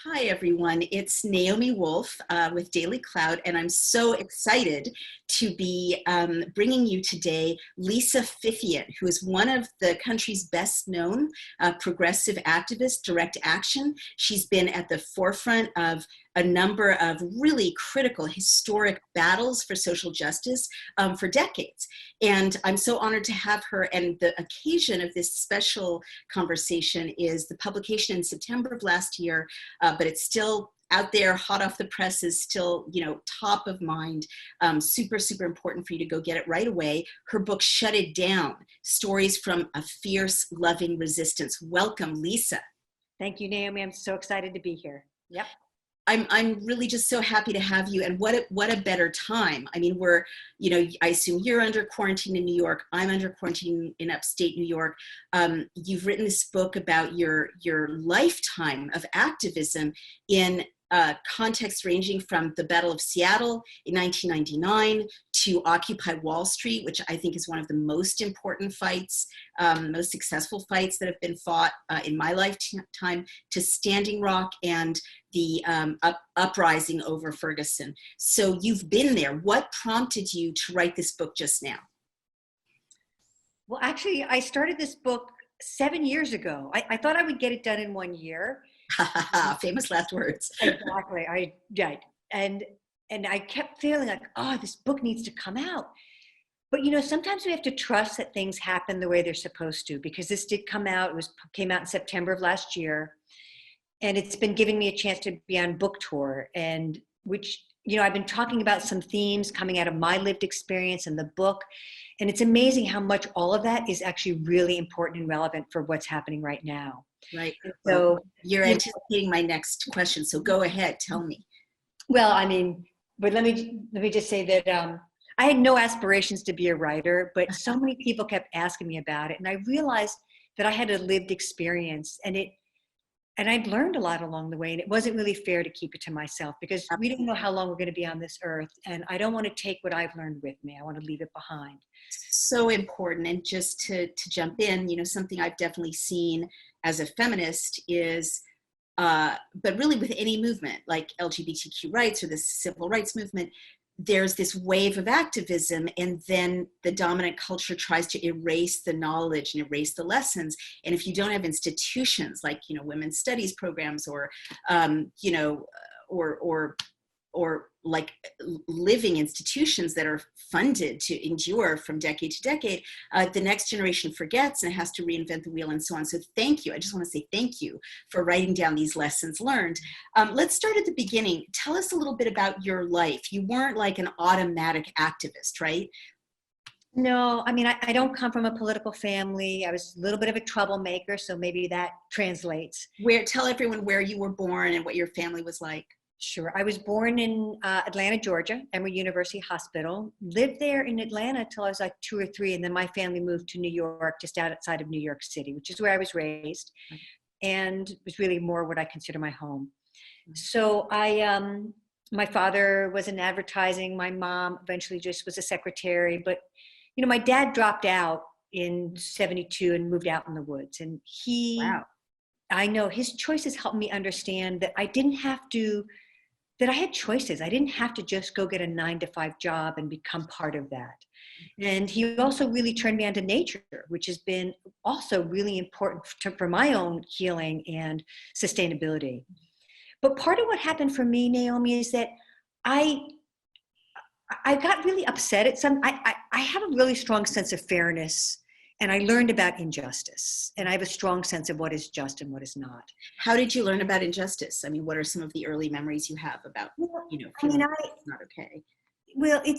Hi, everyone. It's Naomi Wolf with Daily Cloud, and I'm so excited to be bringing you today Lisa Fithian, who is one of the country's best known progressive activists, direct action. She's been at the forefront of a number of really critical historic battles for social justice for decades. And I'm so honored to have her. And the occasion of this special conversation is the publication in September of last year, but it's still out there, hot off the press, is still, top of mind. Super, super important for you to go get it right away. Her book, Shut It Down, Stories from a Fierce, Loving Resistance. Welcome, Lisa. Thank you, Naomi. I'm so excited to be here. Yep. I'm really just so happy to have you, and what a better time. I mean, we're, I assume you're under quarantine in New York. I'm under quarantine in upstate New York. You've written this book about your lifetime of activism in contexts ranging from the Battle of Seattle in 1999 to Occupy Wall Street, which I think is one of the most important fights, most successful fights that have been fought in my lifetime, to Standing Rock and the uprising over Ferguson. So you've been there. What prompted you to write this book just now? Well, actually, I started this book 7 years ago. I thought I would get it done in 1 year. Famous last words. Exactly. I did. And I kept feeling like, oh, this book needs to come out. But, sometimes we have to trust that things happen the way they're supposed to, because this did come out. Came out in September of last year. And it's been giving me a chance to be on book tour, and which, I've been talking about some themes coming out of my lived experience in the book. And it's amazing how much all of that is actually really important and relevant for what's happening right now. Right. So well, you're anticipating my next question. So go ahead, tell me. Well, I mean, but let me just say that I had no aspirations to be a writer, but so many people kept asking me about it. And I realized that I had a lived experience, and I'd learned a lot along the way, and it wasn't really fair to keep it to myself, because we don't know how long we're going to be on this earth, and I don't want to take what I've learned with me. I want to leave it behind. So important. And just to jump in, something I've definitely seen as a feminist is, but really with any movement like LGBTQ rights or the civil rights movement, there's this wave of activism, and then the dominant culture tries to erase the knowledge and erase the lessons. And if you don't have institutions like, women's studies programs, or, or like living institutions that are funded to endure from decade to decade, the next generation forgets and has to reinvent the wheel and so on. So thank you. I just want to say thank you for writing down these lessons learned. Let's start at the beginning. Tell us a little bit about your life. You weren't like an automatic activist, right? No, I mean, I don't come from a political family. I was a little bit of a troublemaker, so maybe that translates. Tell everyone where you were born and what your family was like. Sure. I was born in Atlanta, Georgia, Emory University Hospital. Lived there in Atlanta till I was like 2 or 3, and then my family moved to New York, just outside of New York City, which is where I was raised, and was really more what I consider my home. So my father was in advertising. My mom eventually just was a secretary, but my dad dropped out in 72 and moved out in the woods, and Wow. I know his choices helped me understand that that I had choices. I didn't have to just go get a 9-to-5 job and become part of that. And he also really turned me on to nature, which has been also really important for my own healing and sustainability. But part of what happened for me, Naomi, is that I got really upset at I have a really strong sense of fairness, and I learned about injustice, and I have a strong sense of what is just and what is not. How did you learn about injustice? I mean, what are some of the early memories you have about, feeling it's not okay? Well, it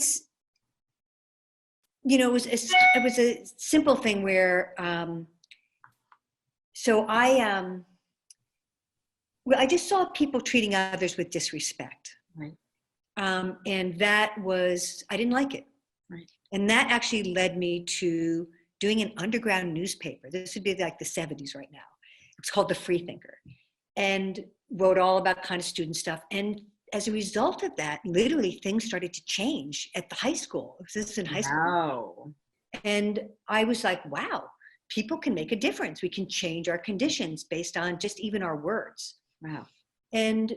was a simple thing where, I just saw people treating others with disrespect. Right. And I didn't like it. Right. And that actually led me to doing an underground newspaper. This would be like the 70s right now. It's called The Freethinker, and wrote all about kind of student stuff. And as a result of that, literally things started to change at the high school. This is in high school. Wow. And I was like, wow, people can make a difference. We can change our conditions based on just even our words. Wow. And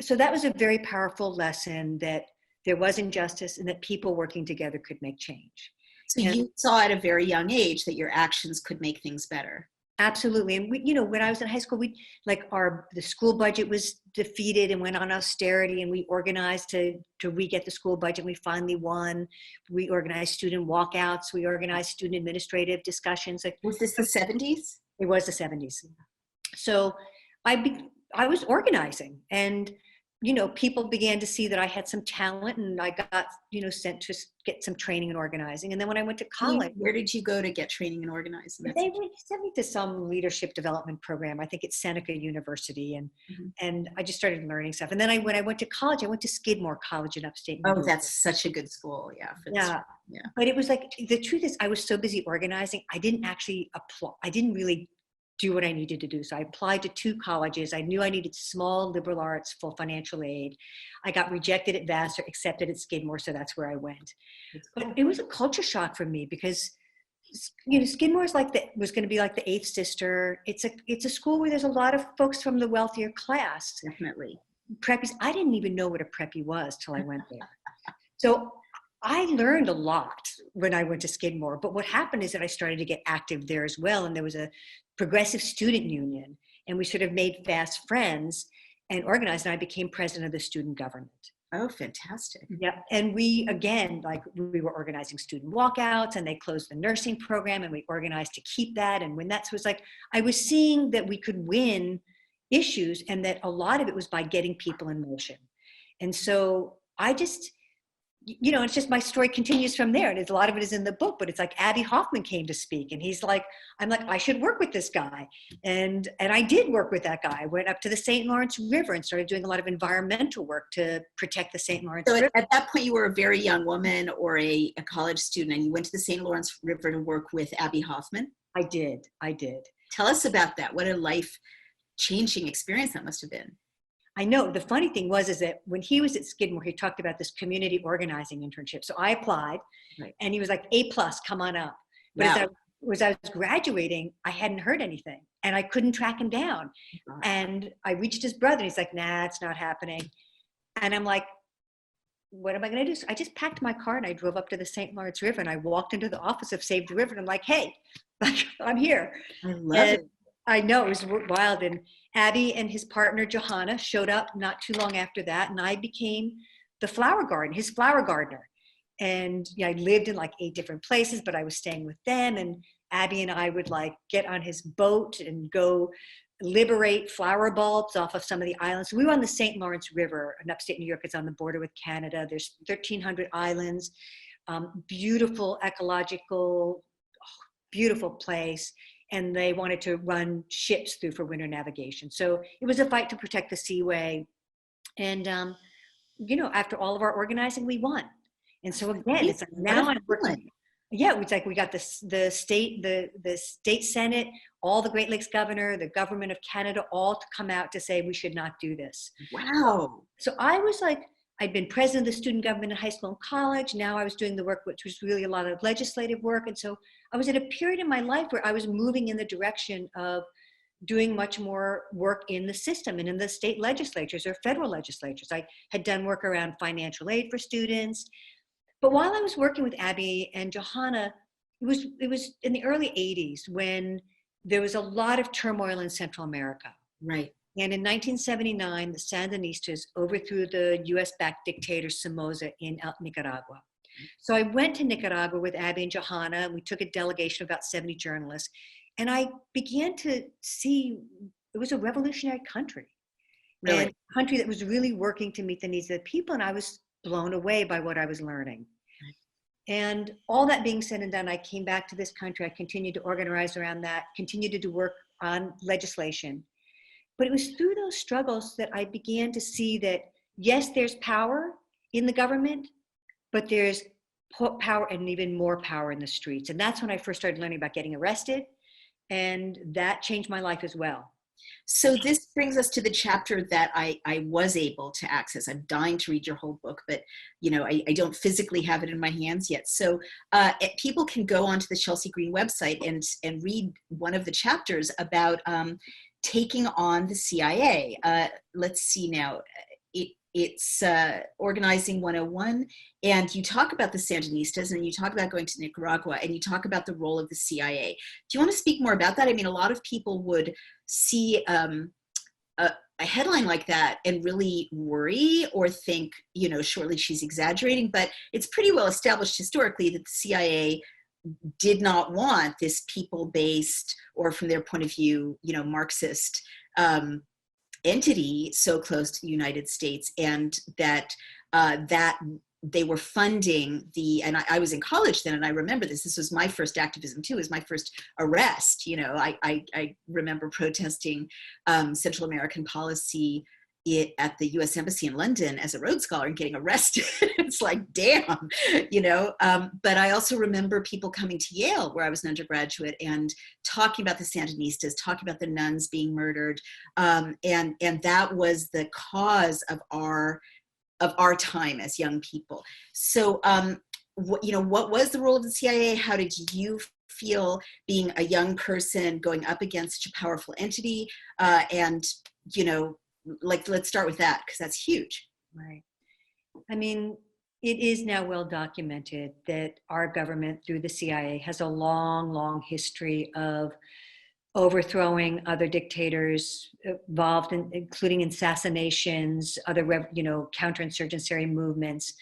so that was a very powerful lesson, that there was injustice and that people working together could make change. So And you saw at a very young age that your actions could make things better. absolutely. And we, when I was in high school, the school budget was defeated and went on austerity, and we organized to re-get the school budget. We finally won. We organized student walkouts. We organized student administrative discussions. Was this the 70s? It was the 70s. So I was organizing, and people began to see that I had some talent, and I got sent to get some training in organizing. And then when I went to college, Where did you go to get training in organizing? they sent me to some leadership development program. I think it's Seneca University, and I just started learning stuff. And then when I went to college, I went to Skidmore College in upstate New York. Oh, that's such a good school. Yeah. Yeah. But it was like, the truth is, I was so busy organizing, I didn't actually apply. I didn't really do what I needed to do. So I applied to 2 colleges. I knew I needed small liberal arts, full financial aid. I got rejected at Vassar, accepted at Skidmore, so that's where I went. But it was a culture shock for me, because Skidmore is was going to be like the 8th sister. It's a school where there's a lot of folks from the wealthier class. Definitely. Preppies. I didn't even know what a preppy was till I went there. So I learned a lot when I went to Skidmore, but what happened is that I started to get active there as well. And there was a progressive student union, and we sort of made fast friends and organized, and I became president of the student government. Oh, fantastic. Yeah. And we were organizing student walkouts, and they closed the nursing program, and we organized to keep that. And when that was I was seeing that we could win issues, and that a lot of it was by getting people in motion. And so I just, it's just, my story continues from there. And a lot of it is in the book, but it's like Abbie Hoffman came to speak, and I'm like, I should work with this guy. And I did work with that guy. I went up to the St. Lawrence River and started doing a lot of environmental work to protect the St. Lawrence River. At that point, you were a very young woman, or a college student, and you went to the St. Lawrence River to work with Abbie Hoffman. I did. Tell us about that. What a life-changing experience that must have been. I know. The funny thing is that when he was at Skidmore, he talked about this community organizing internship. So I applied, right, and he was like, A+, come on up. But wow. as I was graduating, I hadn't heard anything, and I couldn't track him down. Wow. And I reached his brother, and he's like, nah, it's not happening. And I'm like, what am I going to do? So I just packed my car, and I drove up to the St. Lawrence River, and I walked into the office of Save the River, and I'm like, hey, I'm here. I love it. I know, it was wild. And Abbie and his partner, Johanna, showed up not too long after that. And I became his flower gardener. And I lived in 8 different places, but I was staying with them. And Abbie and I would get on his boat and go liberate flower bulbs off of some of the islands. We were on the St. Lawrence River in upstate New York. It's on the border with Canada. There's 1,300 islands, beautiful ecological, beautiful place. And they wanted to run ships through for winter navigation. So it was a fight to protect the seaway. And, after all of our organizing, we won. And so again, it's like, now I'm working. Yeah, it's like we got the state Senate, all the Great Lakes governor, the government of Canada, all to come out to say we should not do this. Wow. So I was I'd been president of the student government in high school and college. Now I was doing the work, which was really a lot of legislative work. And so I was at a period in my life where I was moving in the direction of doing much more work in the system and in the state legislatures or federal legislatures. I had done work around financial aid for students. But while I was working with Abbie and Johanna, it was in the early 80s when there was a lot of turmoil in Central America. Right. And in 1979, the Sandinistas overthrew the US-backed dictator Somoza in Nicaragua. So I went to Nicaragua with Abbie and Johanna, and we took a delegation of about 70 journalists. And I began to see it was a revolutionary country. Really? And a country that was really working to meet the needs of the people. And I was blown away by what I was learning. And all that being said and done, I came back to this country. I continued to organize around that, continued to do work on legislation. But it was through those struggles that I began to see that, yes, there's power in the government, but there's power and even more power in the streets. And that's when I first started learning about getting arrested. And that changed my life as well. So this brings us to the chapter that I was able to access. I'm dying to read your whole book, but I don't physically have it in my hands yet. So people can go onto the Chelsea Green website and read one of the chapters about taking on the CIA. Let's see now. It's Organizing 101, and you talk about the Sandinistas, and you talk about going to Nicaragua, and you talk about the role of the CIA. Do you want to speak more about that? I mean, a lot of people would see a headline like that and really worry or think, you know, surely she's exaggerating, but it's pretty well established historically that the CIA did not want this people-based, or from their point of view, you know, Marxist entity so close to the United States, and that that they were funding the, and I was in college then, and I remember this was my first activism too, it was my first arrest. You know, I remember protesting Central American policy at the US Embassy in London as a Rhodes Scholar and getting arrested. It's like, damn, you know. But I also remember people coming to Yale, where I was an undergraduate, and talking about the Sandinistas, talking about the nuns being murdered. And that was the cause of our time as young people. So, you know, what was the role of the CIA? How did you feel being a young person going up against such a powerful entity? And, you know, like, let's start with that, because that's huge. Right. I mean, it is now well documented that our government, through the CIA, has a long, long history of overthrowing other dictators involved in, including assassinations, other, you know, counterinsurgency movements.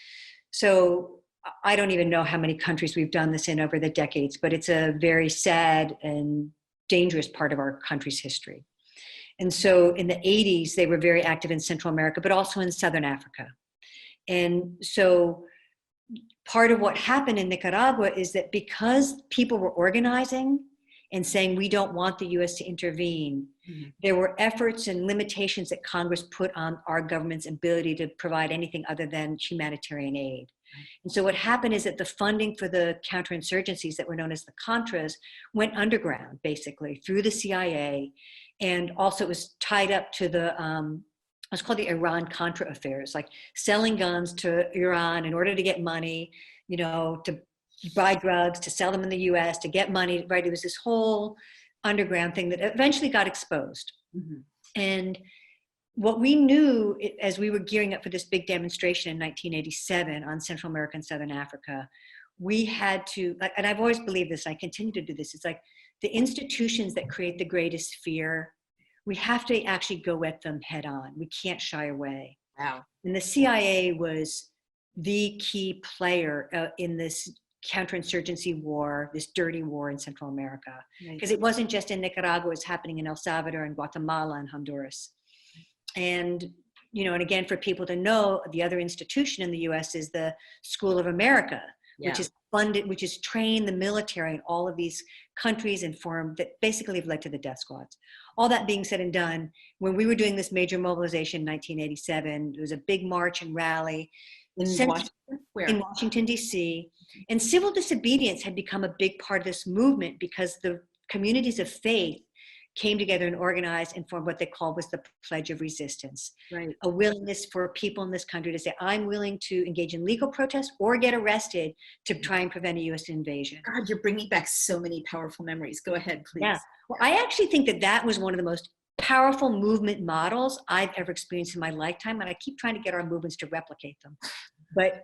So I don't even know how many countries we've done this in over the decades, but it's a very sad and dangerous part of our country's history. And so in the 80s, they were very active in Central America, but also in Southern Africa. And so part of what happened in Nicaragua is that because people were organizing and saying, we don't want the US to intervene, there were efforts and limitations that Congress put on our government's ability to provide anything other than humanitarian aid. And so what happened is that the funding for the counterinsurgencies that were known as the Contras went underground, basically, through the CIA. And also it was tied up to the, it's called the Iran-Contra affairs, like selling guns to Iran in order to get money, you know, to buy drugs, to sell them in the US, to get money, right? It was this whole underground thing that eventually got exposed. And what we knew as we were gearing up for this big demonstration in 1987 on Central America and Southern Africa, we had to, and I've always believed this, and I continue to do this, it's like the institutions that create the greatest fear, we have to actually go at them head on. We can't shy away. Wow. And the CIA was the key player in this counterinsurgency war, this dirty war in Central America. Because it wasn't just in Nicaragua, it was happening in El Salvador and Guatemala and Honduras. And, you know, and again, for people to know, the other institution in the US is the School of America, which is funded, which is trained the military in all of these countries and formed that basically have led to the death squads. All that being said and done, when we were doing this major mobilization in 1987, there was a big march and rally in Washington? Where? In Washington, D.C. And civil disobedience had become a big part of this movement because the communities of faith came together and organized and formed what they called was the Pledge of Resistance. Right. A willingness for people in this country to say, I'm willing to engage in legal protest or get arrested to try and prevent a U.S. invasion. God, you're bringing back so many powerful memories. Go ahead, please. Yeah. Well, I actually think that that was one of the most powerful movement models I've ever experienced in my lifetime, and I keep trying to get our movements to replicate them. But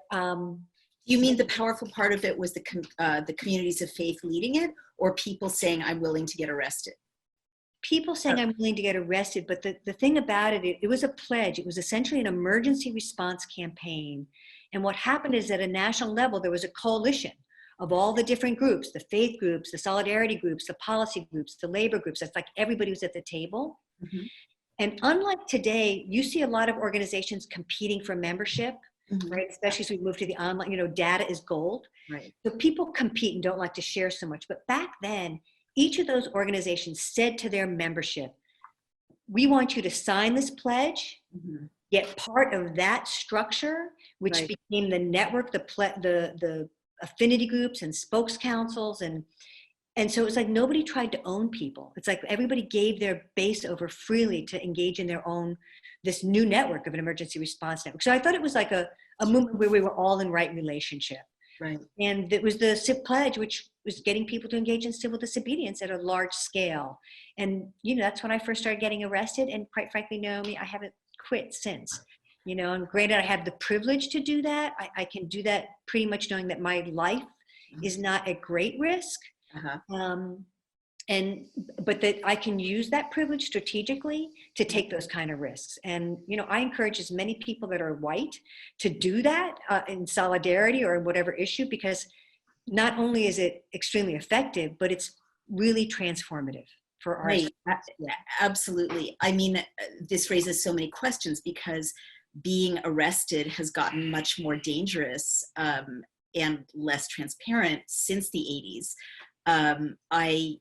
you mean the powerful part of it was the communities of faith leading it, or people saying, I'm willing to get arrested? People saying I'm willing to get arrested, but the thing about it, it was a pledge. It was essentially an emergency response campaign. And what happened is at a national level, there was a coalition of all the different groups, the faith groups, the solidarity groups, the policy groups, the labor groups. It's like everybody was at the table. And unlike today, you see a lot of organizations competing for membership, right? Especially as we move to the online, you know, data is gold. Right. So people compete and don't like to share so much. But back then, each of those organizations said to their membership, we want you to sign this pledge, get part of that structure, which became the network, the affinity groups and spokes councils. And so it was like nobody tried to own people. It's like everybody gave their base over freely to engage in their own, this new network of an emergency response network. So I thought it was like a movement where we were all in right relationship. Right. And it was the SIP pledge, which was getting people to engage in civil disobedience at a large scale. And, that's when I first started getting arrested. And quite frankly, Naomi, I haven't quit since. And granted, I have the privilege to do that. I can do that pretty much knowing that my life is not at great risk. But that I can use that privilege strategically to take those kind of risks. And, I encourage as many people that are white to do that in solidarity or in whatever issue, because not only is it extremely effective, but it's really transformative for our Right. Absolutely. I mean, this raises so many questions because being arrested has gotten much more dangerous and less transparent since the 80s. I,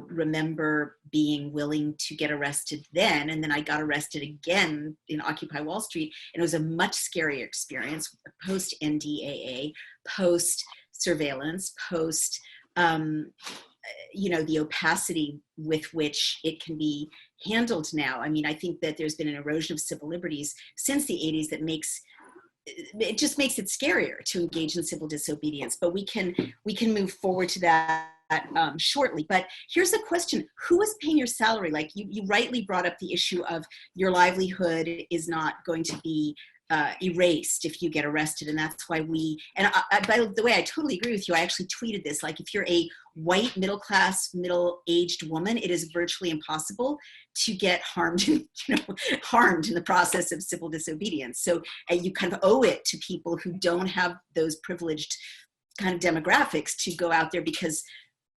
remember being willing to get arrested then, and then I got arrested again in Occupy Wall Street, and it was a much scarier experience post NDAA, post surveillance, post, the opacity with which it can be handled now. I mean, I think that there's been an erosion of civil liberties since the 80s that just makes it scarier to engage in civil disobedience. But we can move forward to that shortly. But here's the question: who is paying your salary? Like you rightly brought up the issue of your livelihood is not going to be erased if you get arrested, and that's why by the way, I totally agree with you. I actually tweeted this, like, if you're a white middle-class middle-aged woman, it is virtually impossible to get harmed in the process of civil disobedience. So you kind of owe it to people who don't have those privileged kind of demographics to go out there, because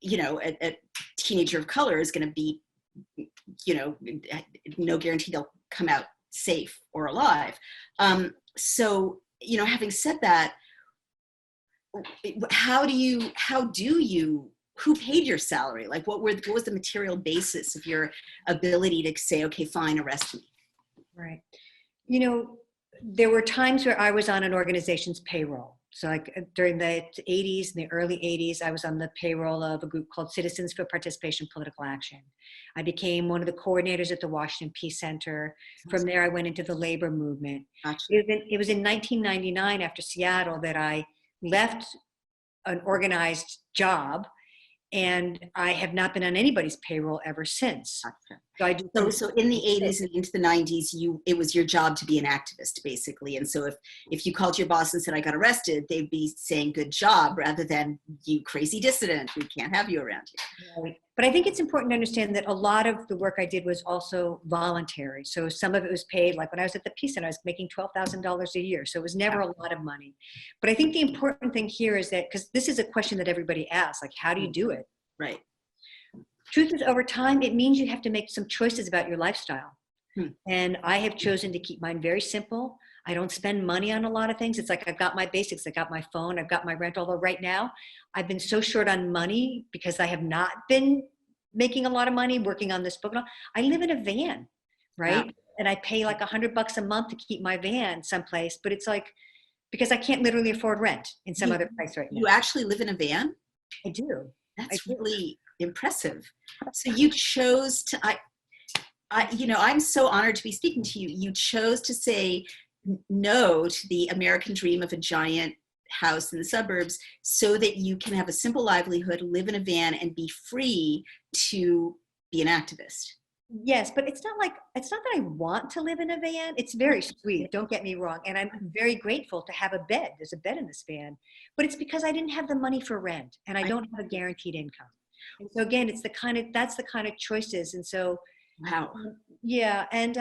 a teenager of color is going to be no guarantee they'll come out safe or alive. So, having said that, who paid your salary? Like, what was the material basis of your ability to say, okay, fine, arrest me? Right. There were times where I was on an organization's payroll. So like during the 80s, in the early 80s, I was on the payroll of a group called Citizens for Participation in Political Action. I became one of the coordinators at the Washington Peace Center. From there, I went into the labor movement. Gotcha. It was in 1999, after Seattle, that I left an organized job, and I have not been on anybody's payroll ever since. Gotcha. So in the 80s and into the 90s, it was your job to be an activist, basically. And so if you called your boss and said, I got arrested, they'd be saying, good job, rather than, you crazy dissident, we can't have you around here. Right. But I think it's important to understand that a lot of the work I did was also voluntary. So some of it was paid. Like when I was at the Peace Center, I was making $12,000 a year. So it was never a lot of money. But I think the important thing here is that, because this is a question that everybody asks, like, how do you do it? Right. Truth is, over time, it means you have to make some choices about your lifestyle. And I have chosen to keep mine very simple. I don't spend money on a lot of things. It's like, I've got my basics. I got my phone. I've got my rent. Although right now I've been so short on money because I have not been making a lot of money working on this book. I live in a van, right? Yeah. And I pay like $100 a month to keep my van someplace, but it's like, because I can't literally afford rent in some other place right now. You actually live in a van? I do. That's really impressive. So you chose to, I'm so honored to be speaking to you. You chose to say no to the American dream of a giant house in the suburbs so that you can have a simple livelihood, live in a van, and be free to be an activist. Yes, but it's not that I want to live in a van. It's very sweet, don't get me wrong. And I'm very grateful to have a bed. There's a bed in this van, but it's because I didn't have the money for rent and I don't have a guaranteed income. And so again, that's the kind of choices. And so, wow. Yeah. And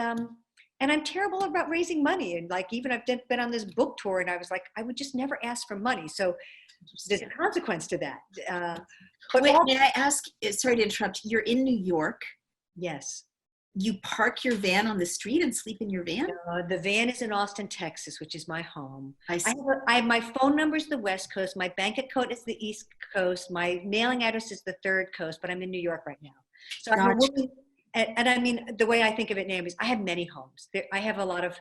I'm terrible about raising money. And like, even I've been on this book tour and I was like, I would just never ask for money. So there's a consequence to that. But wait, may I ask, sorry to interrupt, you're in New York. Yes. You park your van on the street and sleep in your van? The van is in Austin, Texas, which is my home. I have my phone number is the West Coast. My bank account is the East Coast. My mailing address is the Third Coast, but I'm in New York right now. So gotcha. And I mean, the way I think of it, Naomi, is I have many homes. I have a lot of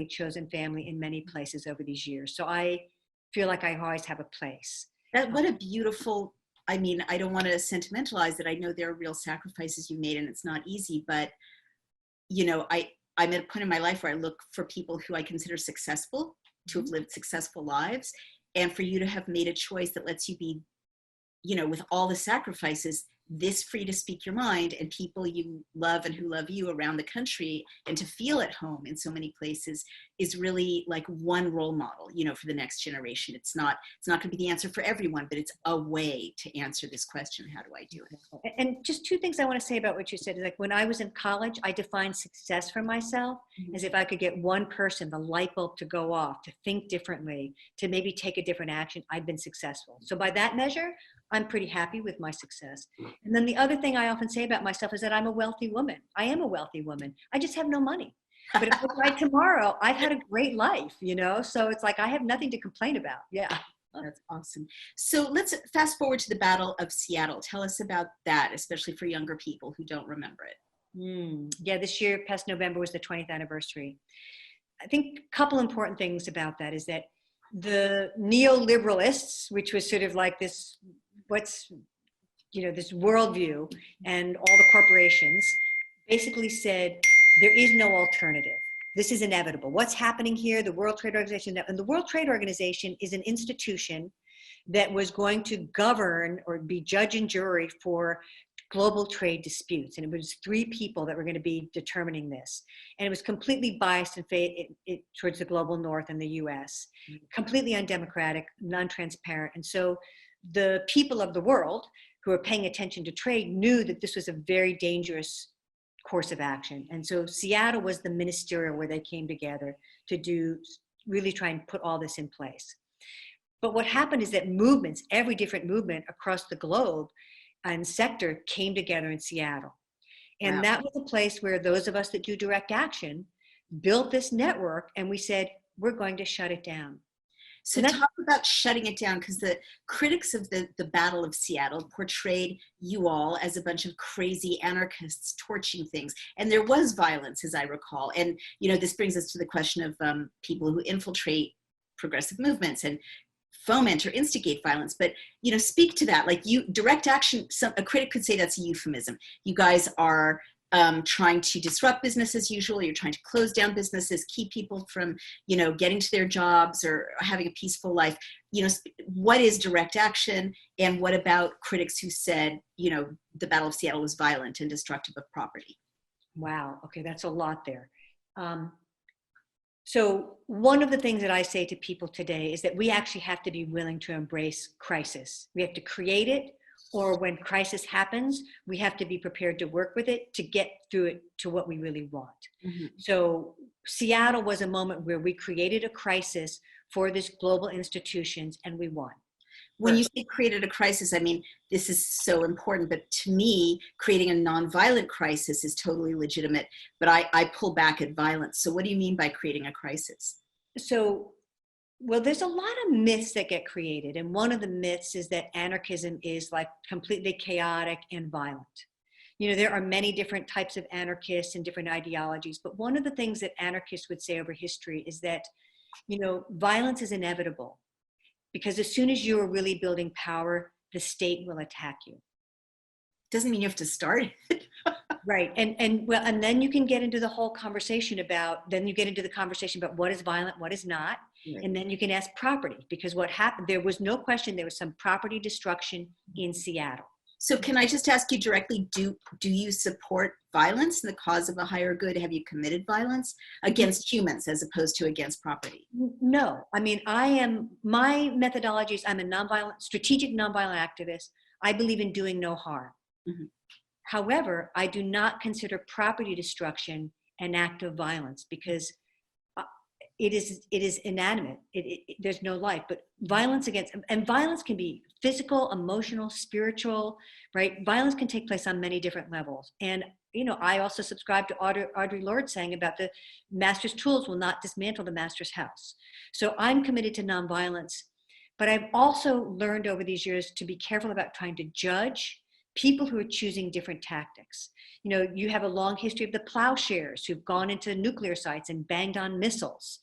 chosen family in many places over these years. So I feel like I always have a place. What a beautiful, I mean, I don't want to sentimentalize it. I know there are real sacrifices you made and it's not easy, but I'm at a point in my life where I look for people who I consider successful, to have lived successful lives. And for you to have made a choice that lets you be with all the sacrifices, this free to speak your mind and people you love and who love you around the country and to feel at home in so many places is really like one role model, for the next generation. It's not going to be the answer for everyone, but it's a way to answer this question. How do I do it? And just two things I want to say about what you said is, like, when I was in college, I defined success for myself as if I could get one person, the light bulb to go off, to think differently, to maybe take a different action, I'd been successful. So by that measure, I'm pretty happy with my success. And then the other thing I often say about myself is that I'm a wealthy woman. I am a wealthy woman. I just have no money. But if I die tomorrow, I've had a great life, So it's like I have nothing to complain about. Yeah. That's awesome. So let's fast forward to the Battle of Seattle. Tell us about that, especially for younger people who don't remember it. Yeah, this year, past November, was the 20th anniversary. I think a couple important things about that is that the neoliberalists, which was sort of like this, this worldview, and all the corporations basically said, there is no alternative. This is inevitable. What's happening here, the World Trade Organization, and the World Trade Organization is an institution that was going to govern or be judge and jury for global trade disputes. And it was 3 people that were going to be determining this. And it was completely biased towards the global north and the US, completely undemocratic, non-transparent. And so the people of the world who are paying attention to trade knew that this was a very dangerous course of action. And so Seattle was the ministerial where they came together to really try and put all this in place. But what happened is that movements, every different movement across the globe and sector, came together in Seattle. And that was a place where those of us that do direct action built this network, and we said, we're going to shut it down. So talk about shutting it down, because the critics of the Battle of Seattle portrayed you all as a bunch of crazy anarchists torching things. And there was violence, as I recall. And, this brings us to the question of people who infiltrate progressive movements and foment or instigate violence. But, speak to that. Like, direct action, a critic could say that's a euphemism. You guys are trying to disrupt business as usual. You're trying to close down businesses, keep people from, getting to their jobs or having a peaceful life. What is direct action? And what about critics who said, the Battle of Seattle was violent and destructive of property? Wow. Okay. That's a lot there. So one of the things that I say to people today is that we actually have to be willing to embrace crisis. We have to create it, or when crisis happens, we have to be prepared to work with it to get through it to what we really want. So Seattle was a moment where we created a crisis for this global institutions, and we won. When you say created a crisis, I mean, this is so important, but to me, creating a nonviolent crisis is totally legitimate, but I pull back at violence. So what do you mean by creating a crisis? So, well, there's a lot of myths that get created. And one of the myths is that anarchism is like completely chaotic and violent. There are many different types of anarchists and different ideologies, but one of the things that anarchists would say over history is that, violence is inevitable. Because as soon as you are really building power, the state will attack you. Doesn't mean you have to start it. Right. And then you can get into the whole conversation about what is violent, what is not. Right. And then you can ask property, because what happened, there was no question there was some property destruction in Seattle. So can I just ask you directly, do you support violence in the cause of a higher good? Have you committed violence against humans as opposed to against property? No. I mean, my methodology is I'm a strategic nonviolent activist. I believe in doing no harm. However, I do not consider property destruction an act of violence, because it is inanimate. There's no life, but violence can be physical, emotional, spiritual, right? Violence can take place on many different levels. And, I also subscribe to Audre Lorde saying about the master's tools will not dismantle the master's house. So I'm committed to nonviolence, but I've also learned over these years to be careful about trying to judge people who are choosing different tactics. You have a long history of the plowshares who've gone into nuclear sites and banged on missiles,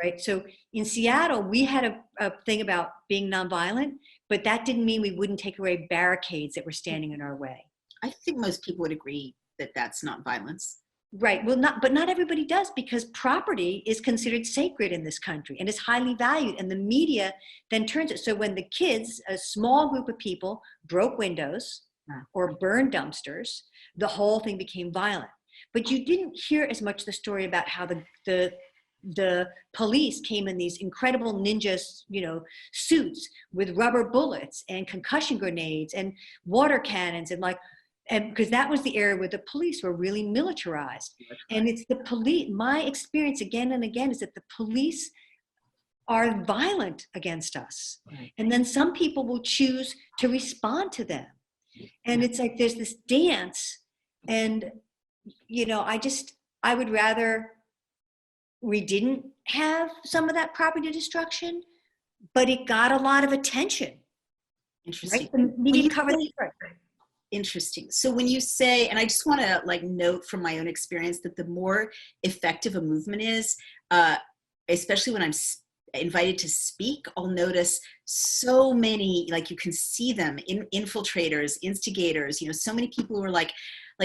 right? So in Seattle, we had a thing about being nonviolent, but that didn't mean we wouldn't take away barricades that were standing in our way. I think most people would agree that that's not violence. Right. Well, but not everybody does, because property is considered sacred in this country and is highly valued. And the media then turns it. So when the kids, a small group of people, broke windows or burned dumpsters, the whole thing became violent. But you didn't hear as much the story about how the police came in these incredible ninja, suits with rubber bullets and concussion grenades and water cannons and because that was the era where the police were really militarized. And it's the police, my experience again and again is that the police are violent against us. Right. And then some people will choose to respond to them. And it's like there's this dance. And, I would rather we didn't have some of that property destruction, but it got a lot of attention. Interesting. Right? The media covered it. Interesting. So when you say, and I just want to note from my own experience that the more effective a movement is, especially when I'm invited to speak, I'll notice so many, you can see them, infiltrators, instigators, so many people who are like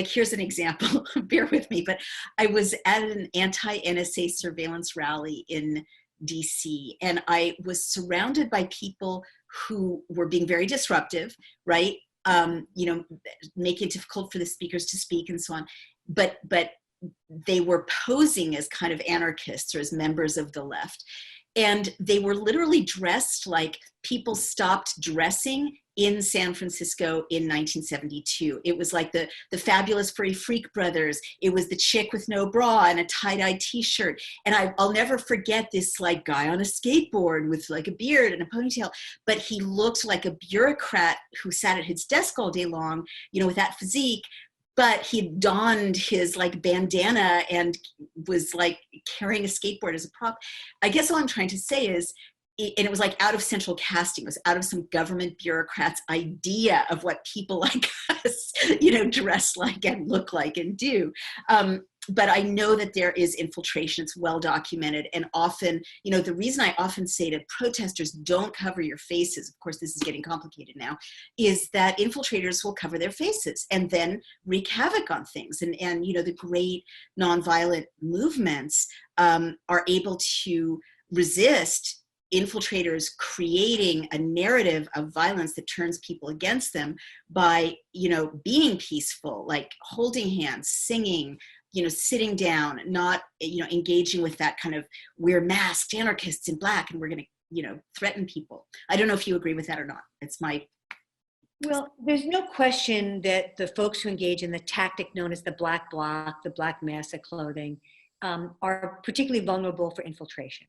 here's an example, bear with me, but I was at an anti-NSA surveillance rally in DC, and I was surrounded by people who were being very disruptive, right? Making it difficult for the speakers to speak and so on. But they were posing as kind of anarchists or as members of the left. And they were literally dressed like people stopped dressing in San Francisco in 1972. It was like the fabulous furry freak brothers. It was the chick with no bra and a tie-dye t-shirt. And I'll never forget this guy on a skateboard with a beard and a ponytail, but he looked like a bureaucrat who sat at his desk all day long, with that physique. But he donned his bandana and was carrying a skateboard as a prop. I guess all I'm trying to say is, and it was out of central casting, it was out of some government bureaucrat's idea of what people like us, dress like and look like and do. But I know that there is infiltration, it's well documented. And often, the reason I often say to protesters, don't cover your faces, of course, this is getting complicated now, is that infiltrators will cover their faces and then wreak havoc on things. And the great nonviolent movements are able to resist infiltrators creating a narrative of violence that turns people against them by, being peaceful, holding hands, singing, sitting down, not, engaging with that kind of, we're masked anarchists in black and we're going to, threaten people. I don't know if you agree with that or not. It's my... Well, there's no question that the folks who engage in the tactic known as the black bloc, the black mass of clothing, are particularly vulnerable for infiltration.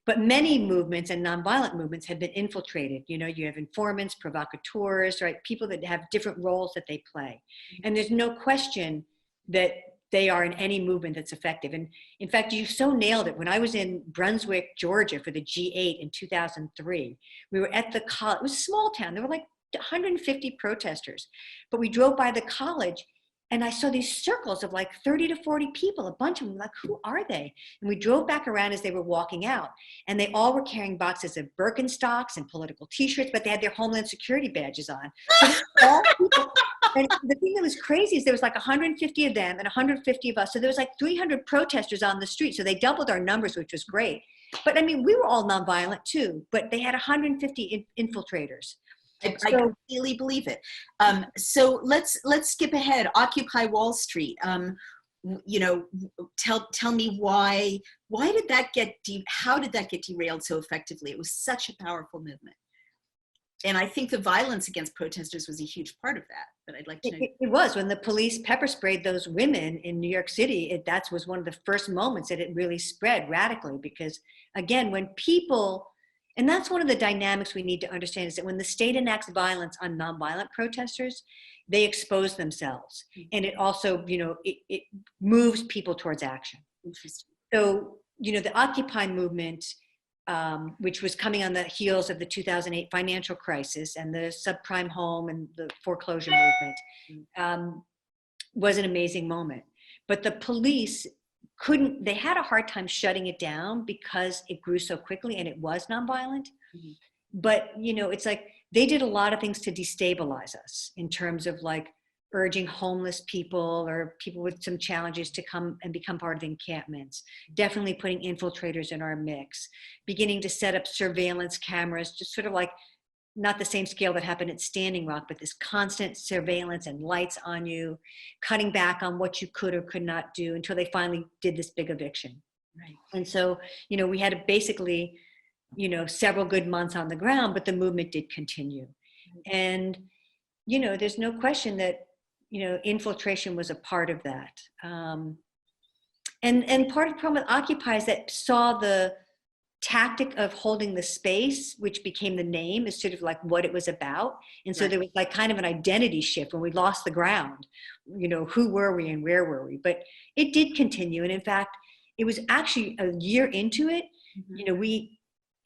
But many movements and nonviolent movements have been infiltrated. You have informants, provocateurs, right? People that have different roles that they play. And there's no question that they are in any movement that's effective. And in fact, you so nailed it. When I was in Brunswick, Georgia for the G8 in 2003, we were at the college. It was a small town. There were 150 protesters. But we drove by the college and I saw these circles of 30 to 40 people, a bunch of them, who are they? And we drove back around as they were walking out. And they all were carrying boxes of Birkenstocks and political t-shirts, but they had their Homeland Security badges on. So all people, and the thing that was crazy is there was 150 of them and 150 of us. So there was 300 protesters on the street. So they doubled our numbers, which was great. But we were all nonviolent too, but they had 150 infiltrators. I completely believe it. So let's skip ahead. Occupy Wall Street. Tell me why did that how did that get derailed so effectively? It was such a powerful movement. And I think the violence against protesters was a huge part of that. But I'd like to know. It was when the police pepper sprayed those women in New York City. That was one of the first moments that it really spread radically. Because again, when people, and that's one of the dynamics we need to understand, is that when the state enacts violence on nonviolent protesters, they expose themselves. And it also, it moves people towards action. Interesting. So, the Occupy movement, which was coming on the heels of the 2008 financial crisis and the subprime home and the foreclosure movement, was an amazing moment. But the police they had a hard time shutting it down because it grew so quickly and it was nonviolent. Mm-hmm. But, it's they did a lot of things to destabilize us in terms of urging homeless people or people with some challenges to come and become part of the encampments, definitely putting infiltrators in our mix, beginning to set up surveillance cameras, just sort of like not the same scale that happened at Standing Rock, but this constant surveillance and lights on you, cutting back on what you could or could not do until they finally did this big eviction. Right. And so, we had basically, several good months on the ground, but the movement did continue. And, there's no question that, infiltration was a part of that. And part of the problem with Occupy is that saw the tactic of holding the space, which became the name, is sort of like what it was about. And so there was like kind of an identity shift when we lost the ground, who were we and where were we? But it did continue. And in fact, it was actually a year into it.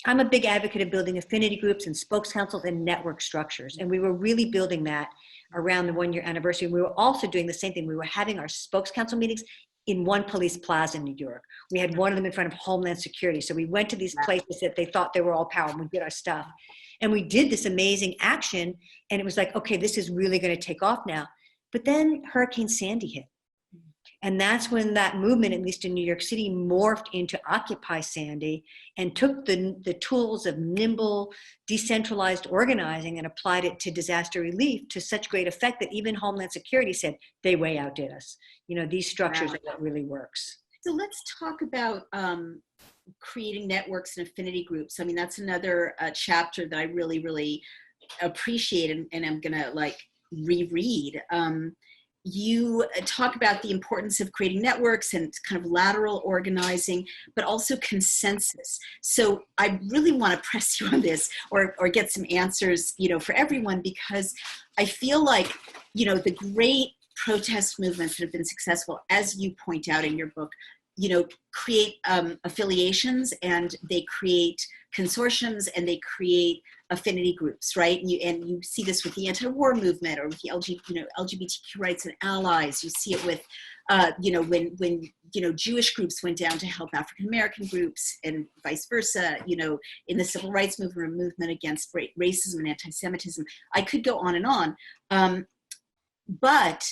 I'm a big advocate of building affinity groups and spokes councils and network structures. And we were really building that around the 1-year anniversary. We were also doing the same thing. We were having our spokes council meetings in one police plaza in New York. We had one of them in front of Homeland Security. So we went to these places that they thought they were all powerful. We did our stuff. And we did this amazing action. And it was like, okay, this is really going to take off now. But then Hurricane Sandy hit. And that's when that movement, at least in New York City, morphed into Occupy Sandy and took the tools of nimble, decentralized organizing and applied it to disaster relief to such great effect that even Homeland Security said they way outdid us. These structures are what really works. So let's talk about creating networks and affinity groups. I mean, that's another chapter that I really, really appreciate and I'm going to reread. You talk about the importance of creating networks and kind of lateral organizing, but also consensus. So I really want to press you on this or get some answers, for everyone, because I feel like, the great protest movements that have been successful, as you point out in your book, create affiliations and they create consortiums and they create affinity groups, right? And you see this with the anti-war movement or with the LGBTQ rights and allies. You see it with, when Jewish groups went down to help African American groups and vice versa. In the civil rights movement against racism and anti-Semitism. I could go on and on, but.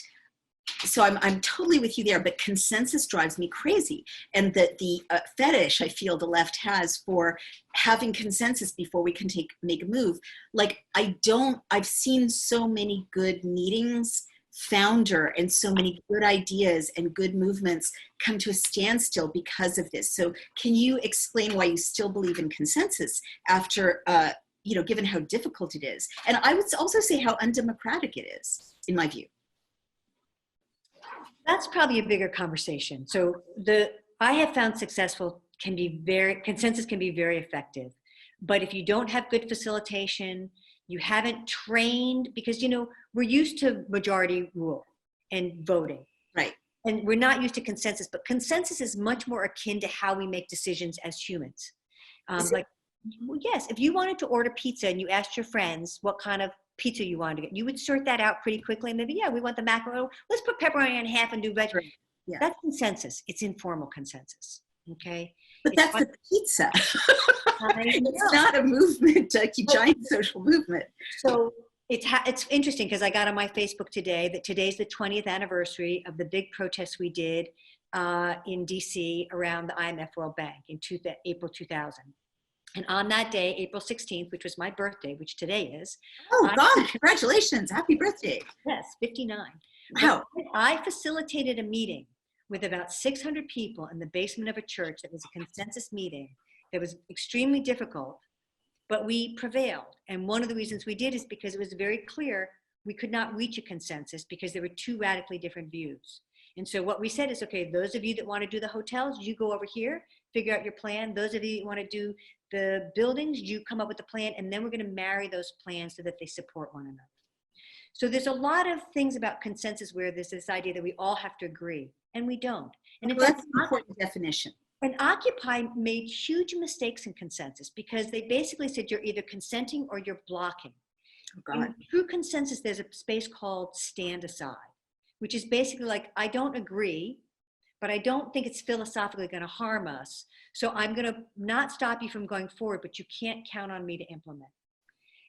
So I'm totally with you there, but consensus drives me crazy. And that the fetish I feel the left has for having consensus before we can make a move. I've seen so many good meetings founder and so many good ideas and good movements come to a standstill because of this. So can you explain why you still believe in consensus after, given how difficult it is? And I would also say how undemocratic it is, in my view. That's probably a bigger conversation. So I have found consensus can be very effective. But if you don't have good facilitation, you haven't trained, because, we're used to majority rule and voting. Right. And we're not used to consensus, but consensus is much more akin to how we make decisions as humans. Yes, if you wanted to order pizza and you asked your friends what kind of pizza you wanted to get, you would sort that out pretty quickly. And maybe, we want the macaroni. Let's put pepperoni in half and do vegetables. Right. Yeah. That's consensus. It's informal consensus. Okay. But that's the pizza. It's not a movement, a giant social movement. So it's interesting because I got on my Facebook today that today's the 20th anniversary of the big protests we did in DC around the IMF World Bank in April 2000. And on that day, April 16th, which was my birthday, which today is. Oh, God, congratulations. Happy birthday. Yes, 59. Wow. I facilitated a meeting with about 600 people in the basement of a church that was a consensus meeting that was extremely difficult, but we prevailed. And one of the reasons we did is because it was very clear we could not reach a consensus because there were two radically different views. And so what we said is, okay, those of you that want to do the hotels, you go over here, figure out your plan. Those of you that want to do the buildings, you come up with a plan, and then we're going to marry those plans so that they support one another. So there's a lot of things about consensus where there's this idea that we all have to agree, and we don't. And that's an important definition. And Occupy made huge mistakes in consensus because they basically said you're either consenting or you're blocking. Oh, God. In true consensus, there's a space called stand aside, which is basically like, I don't agree, but I don't think it's philosophically going to harm us. So I'm going to not stop you from going forward, but you can't count on me to implement.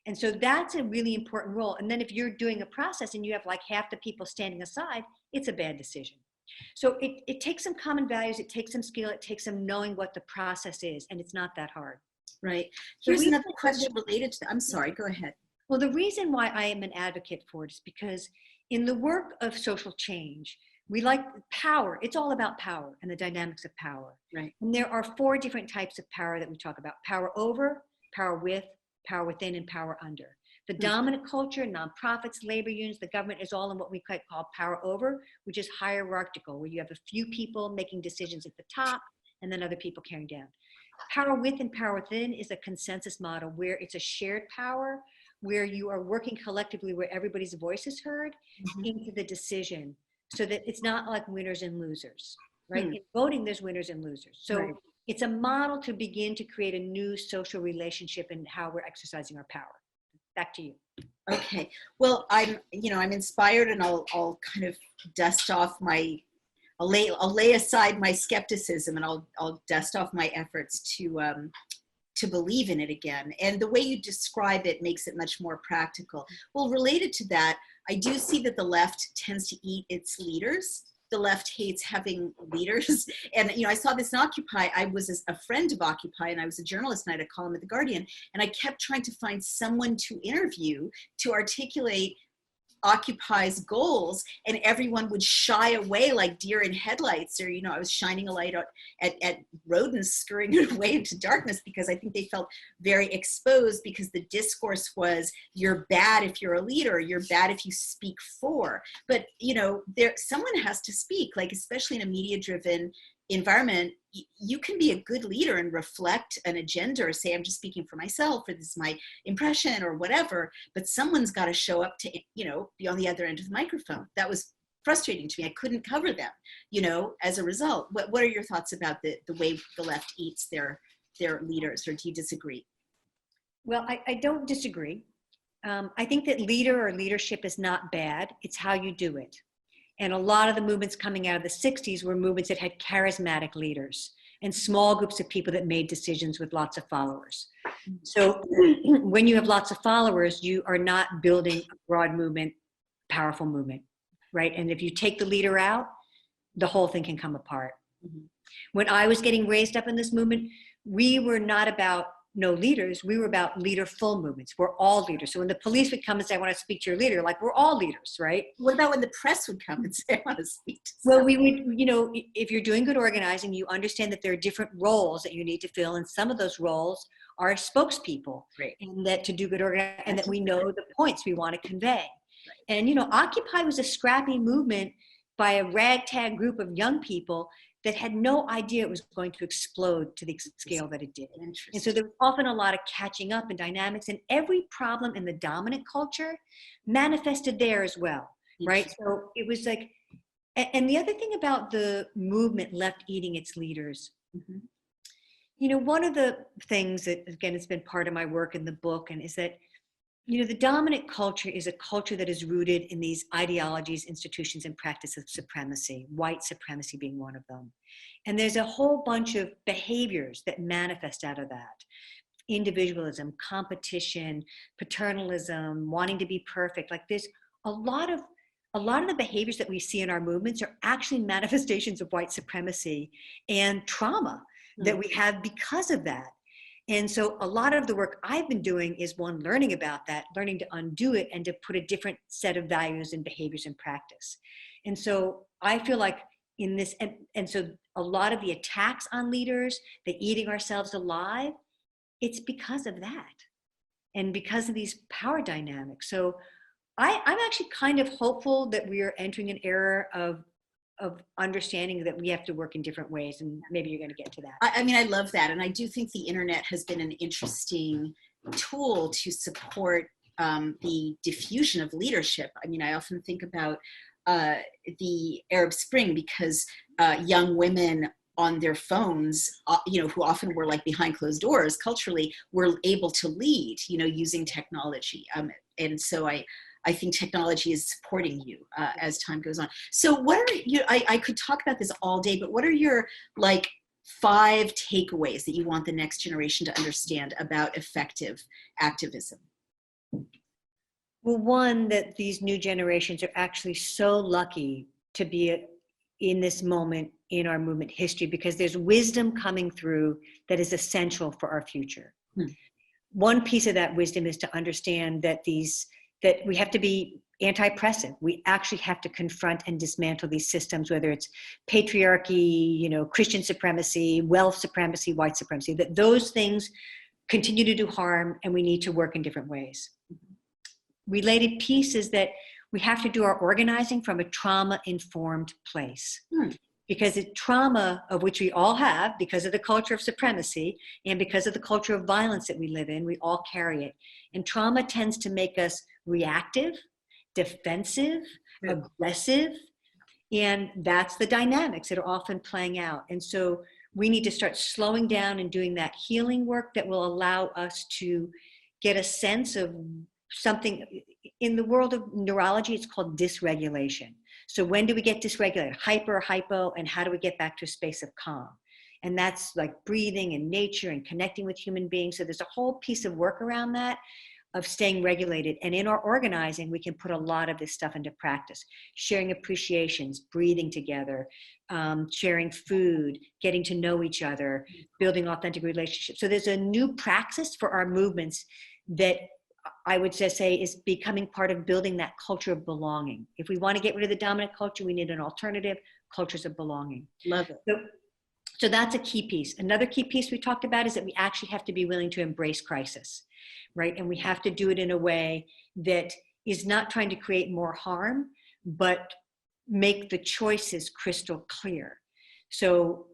And so that's a really important role. And then if you're doing a process and you have like half the people standing aside, it's a bad decision. So it takes some common values, it takes some skill, it takes some knowing what the process is, and it's not that hard. Right. Here's another question related to that. I'm sorry, go ahead. Well, the reason why I am an advocate for it is because in the work of social change, we like power. It's all about power and the dynamics of power. Right. And there are 4 different types of power that we talk about: power over, power with, power within, and power under. The dominant culture, nonprofits, labor unions, the government is all in what we call power over, which is hierarchical, where you have a few people making decisions at the top and then other people carrying down. Power with and power within is a consensus model where it's a shared power, where you are working collectively, where everybody's voice is heard into the decision, so that it's not like winners and losers, right? In voting, there's winners and losers. So it's a model to begin to create a new social relationship in how we're exercising our power. Back to you. Okay. Well, I'm inspired, and I'll kind of dust off I'll lay aside my skepticism, and I'll dust off my efforts to believe in it again. And the way you describe it makes it much more practical. Well, related to that, I do see that the left tends to eat its leaders. The left hates having leaders. And, I saw this in Occupy. I was a friend of Occupy, and I was a journalist, and I had a column at The Guardian. And I kept trying to find someone to interview to articulate Occupy's goals, and everyone would shy away like deer in headlights, or I was shining a light at rodents scurrying away into darkness, because I think they felt very exposed, because the discourse was, you're bad if you're a leader, you're bad if you speak for. But someone has to speak, like, especially in a media-driven environment. You can be a good leader and reflect an agenda, or say, I'm just speaking for myself, or this is my impression, or whatever, but someone's got to show up to, be on the other end of the microphone. That was frustrating to me. I couldn't cover them, as a result. What are your thoughts about the way the left eats their leaders, or do you disagree? Well, I don't disagree. I think that leader or leadership is not bad. It's how you do it. And a lot of the movements coming out of the 60s were movements that had charismatic leaders and small groups of people that made decisions with lots of followers. So when you have lots of followers, you are not building a broad movement, powerful movement, right? And if you take the leader out, the whole thing can come apart. When I was getting raised up in this movement, we were not about no leaders, we were about leaderful movements. We're all leaders. So when the police would come and say, I want to speak to your leader, like, we're all leaders, right? What about when the press would come and say, I want to speak to Well, we would, if you're doing good organizing, you understand that there are different roles that you need to fill, and some of those roles are spokespeople. Right. And that to do good organizing, and that we know the points we want to convey. Right. And, Occupy was a scrappy movement by a ragtag group of young people that had no idea it was going to explode to the scale that it did. And so there was often a lot of catching up and dynamics, and every problem in the dominant culture manifested there as well, right? So it was like, and the other thing about the movement left eating its leaders, one of the things that, again, it's been part of my work in the book, and is that, the dominant culture is a culture that is rooted in these ideologies, institutions, and practices of supremacy, white supremacy being one of them. And there's a whole bunch of behaviors that manifest out of that. Individualism, competition, paternalism, wanting to be perfect. Like, there's a lot of the behaviors that we see in our movements are actually manifestations of white supremacy and trauma that we have because of that. And so a lot of the work I've been doing is, one, learning about that, learning to undo it, and to put a different set of values and behaviors in practice. And so I feel like in this, and so a lot of the attacks on leaders, the eating ourselves alive, it's because of that, and because of these power dynamics. So I'm actually kind of hopeful that we are entering an era of understanding that we have to work in different ways, and maybe you're going to get to that. I love that, and I do think the internet has been an interesting tool to support the diffusion of leadership. I often think about the Arab Spring, because young women on their phones, who often were like behind closed doors culturally, were able to lead, using technology. And so I think technology is supporting you as time goes on. So what are I could talk about this all day, but what are your 5 takeaways that you want the next generation to understand about effective activism? Well, one, that these new generations are actually so lucky to be in this moment in our movement history, because there's wisdom coming through that is essential for our future. One piece of that wisdom is to understand that that we have to be anti-oppressive. We actually have to confront and dismantle these systems, whether it's patriarchy, Christian supremacy, wealth supremacy, white supremacy, that those things continue to do harm, and we need to work in different ways. Related piece is that we have to do our organizing from a trauma-informed place. Because it's trauma, of which we all have, because of the culture of supremacy and because of the culture of violence that we live in, we all carry it. And trauma tends to make us reactive, defensive, aggressive, and that's the dynamics that are often playing out. And so we need to start slowing down and doing that healing work that will allow us to get a sense of something. In the world of neurology, it's called dysregulation. So when do we get dysregulated? Hyper, hypo, and how do we get back to a space of calm? And that's like breathing and nature and connecting with human beings. So there's a whole piece of work around that, of staying regulated. And in our organizing, we can put a lot of this stuff into practice. Sharing appreciations, breathing together, sharing food, getting to know each other, building authentic relationships. So there's a new praxis for our movements that I would just say is becoming part of building that culture of belonging. If we want to get rid of the dominant culture, we need an alternative, cultures of belonging. Love it. So that's a key piece. Another key piece we talked about is that we actually have to be willing to embrace crisis, right? And we have to do it in a way that is not trying to create more harm, but make the choices crystal clear. So,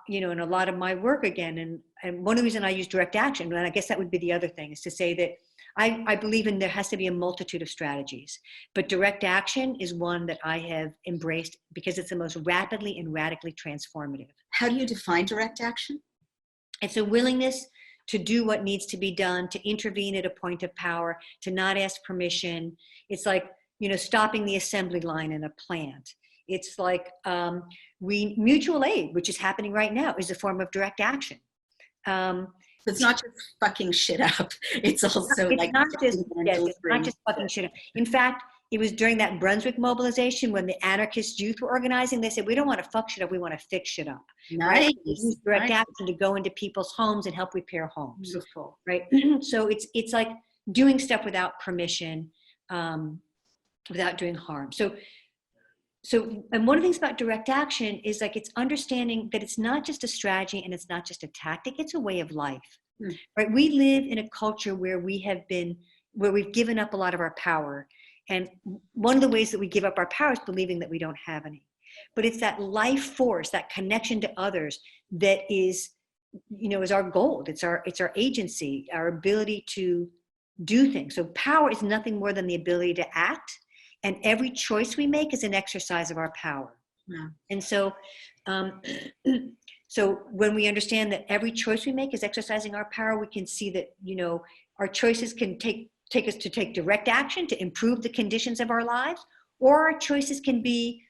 in a lot of my work again, and one of the reasons I use direct action, and I guess that would be the other thing, is to say that I believe in there has to be a multitude of strategies, but direct action is one that I have embraced because it's the most rapidly and radically transformative. How do you define direct action? It's a willingness to do what needs to be done, to intervene at a point of power, to not ask permission. It's like, stopping the assembly line in a plant. It's like mutual aid, which is happening right now, is a form of direct action. It's not just fucking shit up. It's also it's not just fucking shit up. In fact, it was during that Brunswick mobilization when the anarchist youth were organizing. They said, we don't want to fuck shit up. We want to fix shit up. Nice. Right? We use direct action to go into people's homes and help repair homes. Beautiful. Right. So it's like doing stuff without permission, without doing harm. So, and one of the things about direct action is like, it's understanding that it's not just a strategy and it's not just a tactic, it's a way of life, right? We live in a culture where we've given up a lot of our power. And one of the ways that we give up our power is believing that we don't have any. But it's that life force, that connection to others that is our gold. It's our agency, our ability to do things. So power is nothing more than the ability to act. And every choice we make is an exercise of our power. Yeah. And so, so when we understand that every choice we make is exercising our power, we can see that, our choices can take us to take direct action to improve the conditions of our lives, or our choices can be,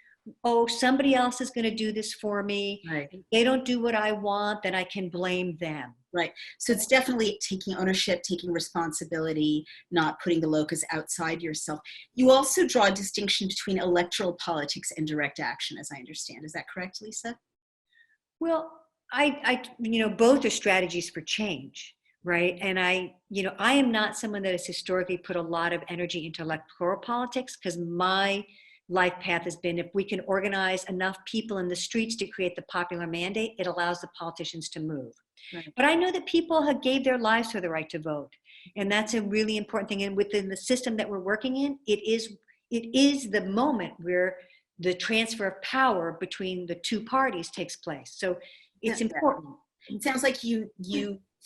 oh, somebody else is going to do this for me. Right. If they don't do what I want, then I can blame them. Right. So it's definitely taking ownership, taking responsibility, not putting the locus outside yourself. You also draw a distinction between electoral politics and direct action, as I understand. Is that correct, Lisa? Well, I both are strategies for change, right? And I am not someone that has historically put a lot of energy into electoral politics, because my life path has been, if we can organize enough people in the streets to create the popular mandate, it allows the politicians to move. Right. But I know that people have gave their lives for the right to vote. And that's a really important thing. And within the system that we're working in, it is the moment where the transfer of power between the two parties takes place. So it's important. It sounds like you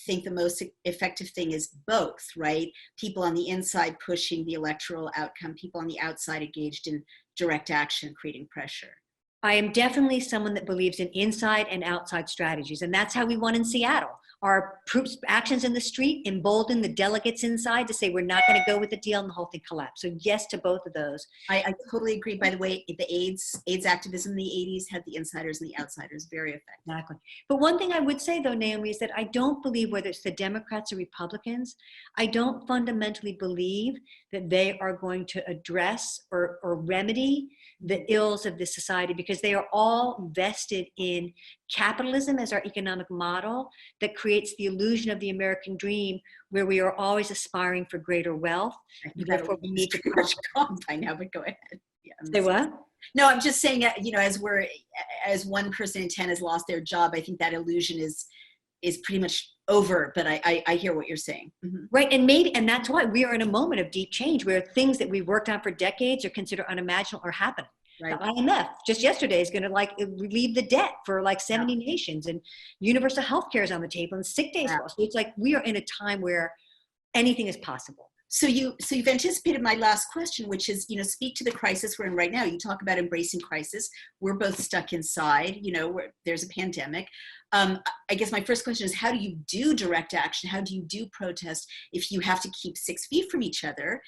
think the most effective thing is both, right? People on the inside pushing the electoral outcome, people on the outside engaged in direct action, creating pressure. I am definitely someone that believes in inside and outside strategies. And that's how we won in Seattle. Our actions in the street emboldened the delegates inside to say, we're not going to go with the deal, and the whole thing collapsed. So yes to both of those. I totally agree. By the way, the AIDS activism in the 80s had the insiders and the outsiders, very effective. Exactly. But one thing I would say, though, Naomi, is that I don't believe, whether it's the Democrats or Republicans, I don't fundamentally believe that they are going to address or remedy the ills of this society, because they are all vested in capitalism as our economic model that creates the illusion of the American dream, where we are always aspiring for greater wealth. Therefore, we need to pretty much gone by now, but go ahead. Yeah, say what? No, I'm just saying, you know, as one person in 10 has lost their job, I think that illusion is pretty much over, but I hear what you're saying. Mm-hmm. Right, and that's why we are in a moment of deep change, where things that we've worked on for decades are considered unimaginable are happening. Right. The IMF just yesterday is going to relieve the debt for 70 nations, and universal health care is on the table, and sick days. So it's like we are in a time where anything is possible. So you've anticipated my last question, which is, you know, speak to the crisis we're in right now. You talk about embracing crisis. We're both stuck inside, you know, there's a pandemic. I guess my first question is, how do you do direct action? How do you do protest if you have to keep 6 feet from each other?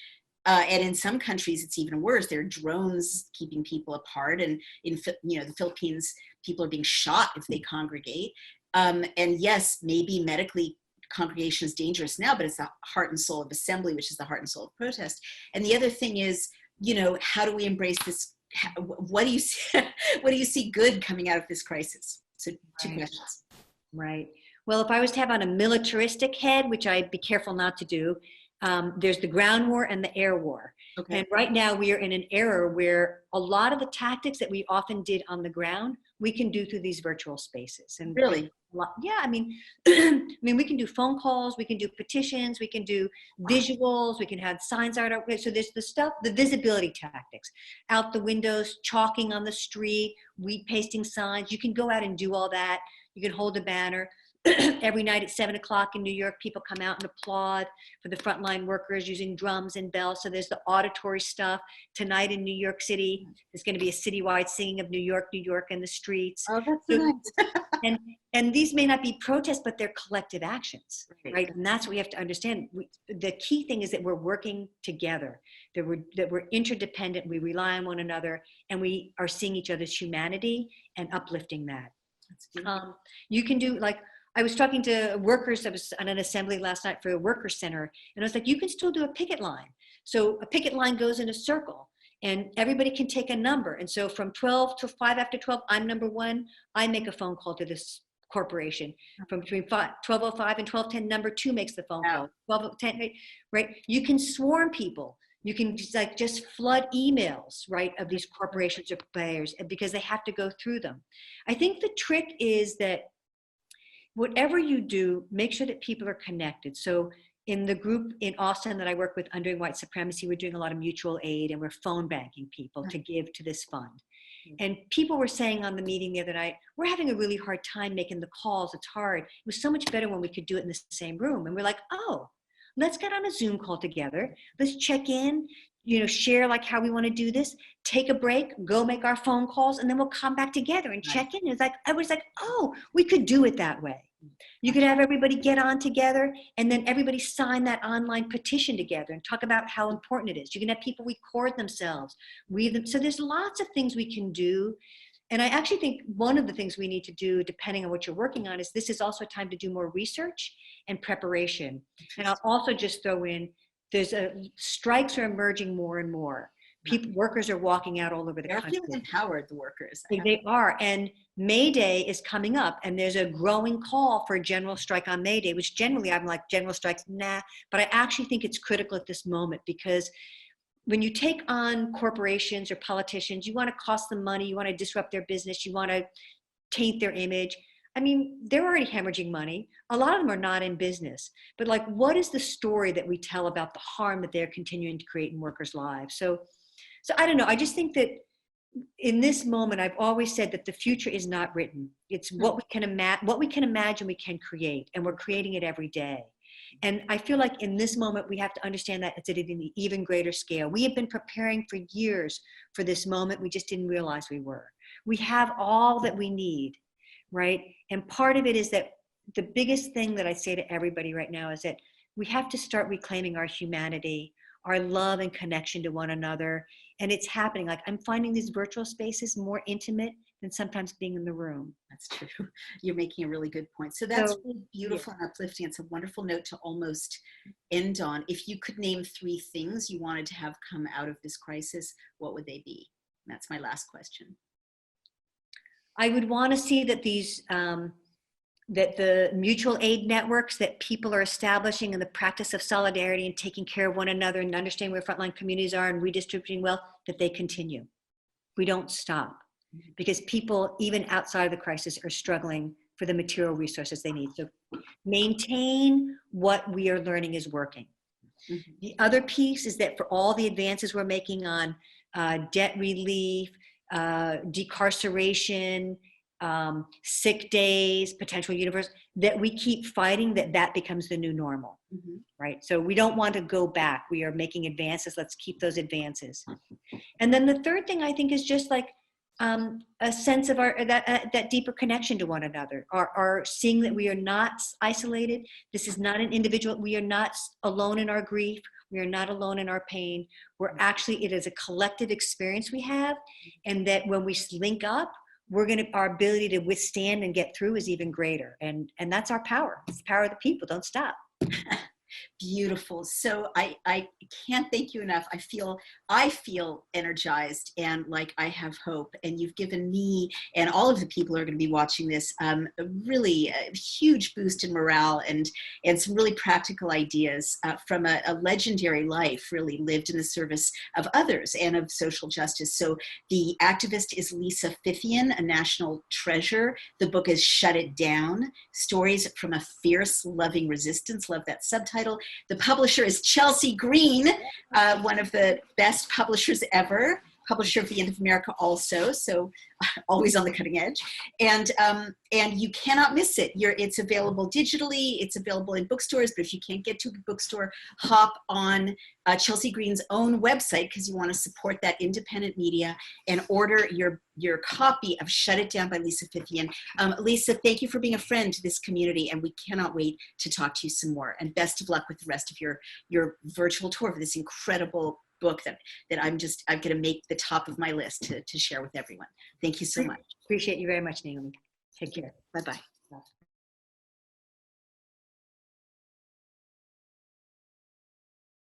And in some countries, it's even worse. There are drones keeping people apart. And in the Philippines, people are being shot if they congregate. And yes, maybe medically, congregation is dangerous now, but it's the heart and soul of assembly, which is the heart and soul of protest. And the other thing is, you know, how do we embrace this? What do you see, what do you see good coming out of this crisis? So two questions. Right. Well, if I was to have on a militaristic head, which I'd be careful not to do, there's the ground war and the air war. Okay. And right now we are in an era where a lot of the tactics that we often did on the ground, we can do through these virtual spaces. And really? Yeah, I mean, we can do phone calls, we can do petitions, we can do visuals, we can have signs out. So there's the stuff, the visibility tactics, out the windows, chalking on the street, weed pasting signs. You can go out and do all that. You can hold a banner. Every night at 7 o'clock in New York, people come out and applaud for the frontline workers using drums and bells. So there's the auditory stuff. Tonight in New York City, there's going to be a citywide singing of New York in the streets. Oh, that's so nice. and these may not be protests, but they're collective actions, right? And that's what we have to understand. The key thing is that we're working together, that we're interdependent, we rely on one another, and we are seeing each other's humanity and uplifting that. You can do, I was talking to workers. I was at an assembly last night for a worker center, and I was like, you can still do a picket line. So a picket line goes in a circle, and everybody can take a number. And so from 12 to 5 after 12, I'm number 1. I make a phone call to this corporation. From between 12:05 and 12:10, number 2 makes the phone call. 12:10, right? You can swarm people. You can just flood emails, right, of these corporations or players, because they have to go through them. I think the trick is that whatever you do, make sure that people are connected. So in the group in Austin that I work with, Undoing White Supremacy, we're doing a lot of mutual aid, and we're phone banking people to give to this fund. And people were saying on the meeting the other night, we're having a really hard time making the calls. It's hard. It was so much better when we could do it in the same room. And we're like, oh, let's get on a Zoom call together. Let's check in, share how we want to do this, take a break, go make our phone calls, and then we'll come back together and check in. I was like, oh, we could do it that way. You could have everybody get on together, and then everybody sign that online petition together and talk about how important it is. You can have people record themselves, read them. So there's lots of things we can do. And I actually think one of the things we need to do, depending on what you're working on, is this is also a time to do more research and preparation. And I'll also just throw in, strikes are emerging more and more. Workers are walking out all over the country. They're feeling empowered, the workers. They are. And May Day is coming up, and there's a growing call for a general strike on May Day, which generally I'm like, general strikes, nah. But I actually think it's critical at this moment, because when you take on corporations or politicians, you want to cost them money, you want to disrupt their business, you want to taint their image. I mean, they're already hemorrhaging money. A lot of them are not in business. But what is the story that we tell about the harm that they're continuing to create in workers' lives? So I don't know. I just think that in this moment, I've always said that the future is not written. It's what we can imagine we can create, and we're creating it every day. And I feel like in this moment, we have to understand that it's at an even greater scale. We have been preparing for years for this moment. We just didn't realize we were. We have all that we need, right? And part of it is that the biggest thing that I say to everybody right now is that we have to start reclaiming our humanity, our love and connection to one another. And it's happening. Like, I'm finding these virtual spaces more intimate than sometimes being in the room. That's true. You're making a really good point. So that's really beautiful and uplifting. It's a wonderful note to almost end on. If you could name 3 things you wanted to have come out of this crisis, what would they be? And that's my last question. I would want to see that these, that the mutual aid networks that people are establishing in the practice of solidarity and taking care of one another and understanding where frontline communities are and redistributing wealth, that they continue. We don't stop, because people, even outside of the crisis, are struggling for the material resources they need. So maintain what we are learning is working. Mm-hmm. The other piece is that for all the advances we're making on debt relief, decarceration, sick days, potential universe, that we keep fighting, that becomes the new normal, mm-hmm. right? So we don't want to go back. We are making advances. Let's keep those advances. And then the third thing I think is just like a sense of that deeper connection to one another, our seeing that we are not isolated. This is not an individual. We are not alone in our grief. We are not alone in our pain. We're actually, it is a collective experience we have, and that when we link up, our ability to withstand and get through is even greater. And that's our power. It's the power of the people. Don't stop. Beautiful. So I can't thank you enough. I feel energized and like I have hope, and you've given me and all of the people who are going to be watching this really a huge boost in morale and some really practical ideas from a legendary life really lived in the service of others and of social justice. So the activist is Lisa Fithian, a national treasure. The book is Shut It Down, Stories from a Fierce Loving Resistance. Love that subtitle. The publisher is Chelsea Green, one of the best publishers ever, publisher of The End of America also, so always on the cutting edge. And you cannot miss it. It's available digitally, it's available in bookstores, but if you can't get to a bookstore, hop on Chelsea Green's own website, because you want to support that independent media, and order your copy of Shut It Down by Lisa Fithian. Lisa, thank you for being a friend to this community, and we cannot wait to talk to you some more. And best of luck with the rest of your virtual tour of this incredible book that I'm going to make the top of my list to share with everyone. Thank you so much. Appreciate you very much, Naomi. Take care. Bye-bye.